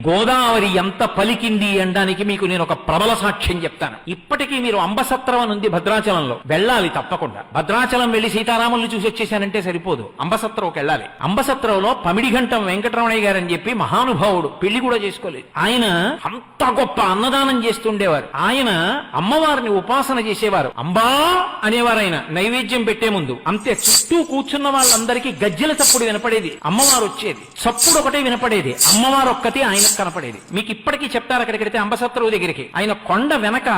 గోదావరి ఎంత పలికింది అనడానికి మీకు నేను ఒక ప్రబల సాక్ష్యం చెప్తాను. ఇప్పటికీ మీరు అంబసత్రం అని ఉంది భద్రాచలంలో, వెళ్ళాలి తప్పకుండా. భద్రాచలం వెళ్లి సీతారాముల్ని చూసి వచ్చేసానంటే సరిపోదు, అంబసత్రంకి వెళ్ళాలి. అంబసత్రంలో పమిడిఘంటం వెంకటరమణయ్య గారు అని చెప్పి మహానుభావుడు, పెళ్లి కూడా చేసుకోలేదు. ఆయన అంత గొప్ప అన్నదానం చేస్తుండేవారు. ఆయన అమ్మవారిని ఉపాసన చేసేవారు. అంబా అనేవారు ఆయన నైవేద్యం పెట్టే ముందు. అంతే, చుట్టూ కూర్చున్న వాళ్ళందరికీ గజ్జెల చప్పుడు వినపడేది, అమ్మవారు వచ్చేది. చప్పుడు ఒకటే వినపడేది, అమ్మవారు ఒక్కటి ఆయనకు కనపడేది. మీకు ఇప్పటికీ చెప్తారు, అక్కడికి అంబసత్రవు దగ్గరికి ఆయన కొండ వెనక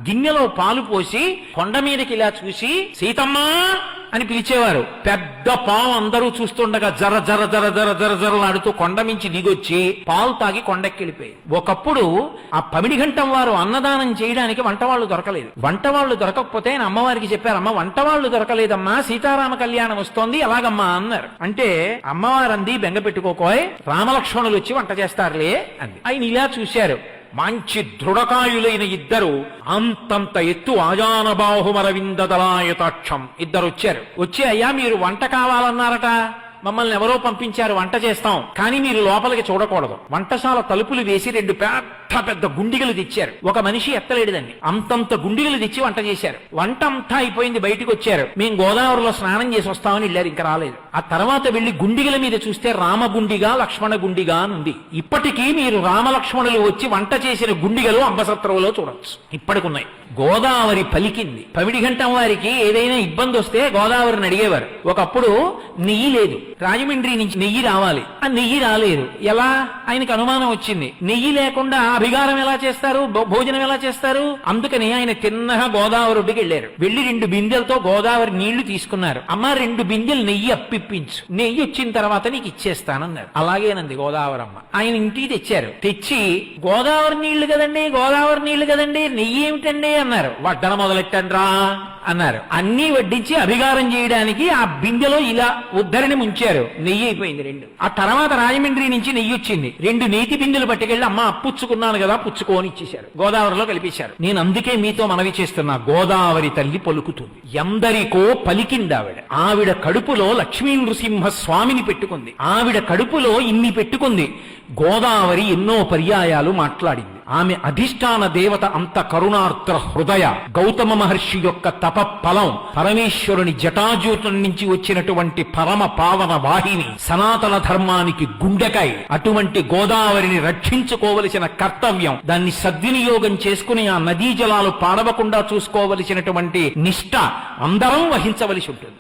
గిన్నెలో పాలు పోసి కొండ మీదకి ఇలా చూసి సీతమ్మా అని పిలిచేవారు. పెద్ద పాము అందరూ చూస్తుండగా జర జర జర జర జర జరలాడుతూ కొండ మించి దిగొచ్చి పాలు తాగి కొండెక్కిలిపోయి. ఒకప్పుడు ఆ పమిడిఘంటం వారు అన్నదానం చేయడానికి వంటవాళ్లు దొరకలేదు. వంటవాళ్లు దొరకకపోతే ఆయన అమ్మవారికి చెప్పారు, అమ్మ వంటవాళ్లు దొరకలేదమ్మా, సీతారామ కళ్యాణం వస్తోంది ఎలాగమ్మా అన్నారు. అంటే అమ్మవారు అంది, బెంగ పెట్టుకోకోయ్, రామలక్ష్మణులు వచ్చి వంట చేస్తారులే అంది. ఆయన ఇలా చూశారు, మంచి దృఢకాయులైన ఇద్దరు, అంతంత ఎత్తు ఆజానబాహుమరవిందదలాయతాక్షం ఇద్దరు వచ్చారు. వచ్చి, అయ్యా మీరు వంట కావాలన్నారట, మమ్మల్ని ఎవరో పంపించారు, వంట చేస్తాం, కానీ మీరు లోపలికి చూడకూడదు. వంటశాల తలుపులు వేసి 2 పెద్ద పెద్ద గుండిగలు తెచ్చారు. ఒక మనిషి ఎత్తలేడుదండి, అంతంత గుండిగలు తెచ్చి వంట చేశారు. వంట అంతా అయిపోయింది, బయటికి వచ్చారు. మేము గోదావరిలో స్నానం చేసి వస్తామని వెళ్ళారు, ఇంకా రాలేదు. ఆ తర్వాత వెళ్లి గుండిగల మీద చూస్తే రామగుండిగా లక్ష్మణ గుండిగా అని ఉంది. ఇప్పటికీ మీరు రామలక్ష్మణులు వచ్చి వంట చేసిన గుండిగలు అంబసత్రంలో చూడొచ్చు, ఇప్పటికున్నాయి. గోదావరి పలికింది. పమిడిఘంటం వారికి ఏదైనా ఇబ్బంది వస్తే గోదావరిని అడిగేవారు. ఒకప్పుడు నెయ్యి లేదు, రాజమండ్రి నుంచి నెయ్యి రావాలి, ఆ నెయ్యి రాలేదు. ఎలా? ఆయనకు అనుమానం వచ్చింది, నెయ్యి లేకుండా అభిగారం ఎలా చేస్తారు, భోజనం ఎలా చేస్తారు? అందుకని ఆయన తిన్నగా గోదావరి ఒడ్డుకి వెళ్లారు. వెళ్లి 2 బిందెలతో గోదావరి నీళ్లు తీసుకున్నారు. అమ్మ 2 బిందెలు నెయ్యి అప్పిప్పించు, నెయ్యి వచ్చిన తర్వాత నీకు ఇచ్చేస్తానన్నారు. అలాగేనంది గోదావరమ్మ. ఆయన ఇంటికి తెచ్చారు. తెచ్చి గోదావరి నీళ్లు కదండి, గోదావరి నీళ్లు కదండి, నెయ్యి ఏమిటండి అన్నారు. వడ్డన మొదలెట్టండ్రా అన్నారు. అన్ని వడ్డించి అభిగారం చేయడానికి ఆ బిందెలో ఇలా ఉద్ధరిని ముంచారు. నెయ్యి అయిపోయింది 2. ఆ తర్వాత రాజమండ్రి నుంచి నెయ్యి వచ్చింది. 2 నేతి బిందెలు పట్టుకెళ్ళి, అమ్మ అప్పుచ్చుకున్నాను కదా పుచ్చుకోని ఇచ్చేశారు, గోదావరిలో కలిపేశారు. నేను అందుకే మీతో మనవి చేస్తున్నా, గోదావరి తల్లి పలుకుతుంది, ఎందరికో పలికింది ఆవిడ. ఆవిడ కడుపులో లక్ష్మీ నృసింహ స్వామిని పెట్టుకుంది, ఆవిడ కడుపులో ఇన్ని పెట్టుకుంది. గోదావరి ఎన్నో పర్యాయాలు మాట్లాడింది. ఆమె అధిష్టాన దేవత అంత కరుణార్ద్ర హృదయ, గౌతమ మహర్షి యొక్క తప ఫలం, పరమేశ్వరుని జటాజూటం నుంచి వచ్చినటువంటి పరమ పావన వాహిని, సనాతన ధర్మానికి గుండెకాయ. అటువంటి గోదావరిని రక్షించుకోవలసిన కర్తవ్యం, దాన్ని సద్వినియోగం చేసుకుని ఆ నదీ జలాలు పాడవకుండా చూసుకోవలసినటువంటి నిష్ఠ అందరం వహించవలసి ఉంటుంది.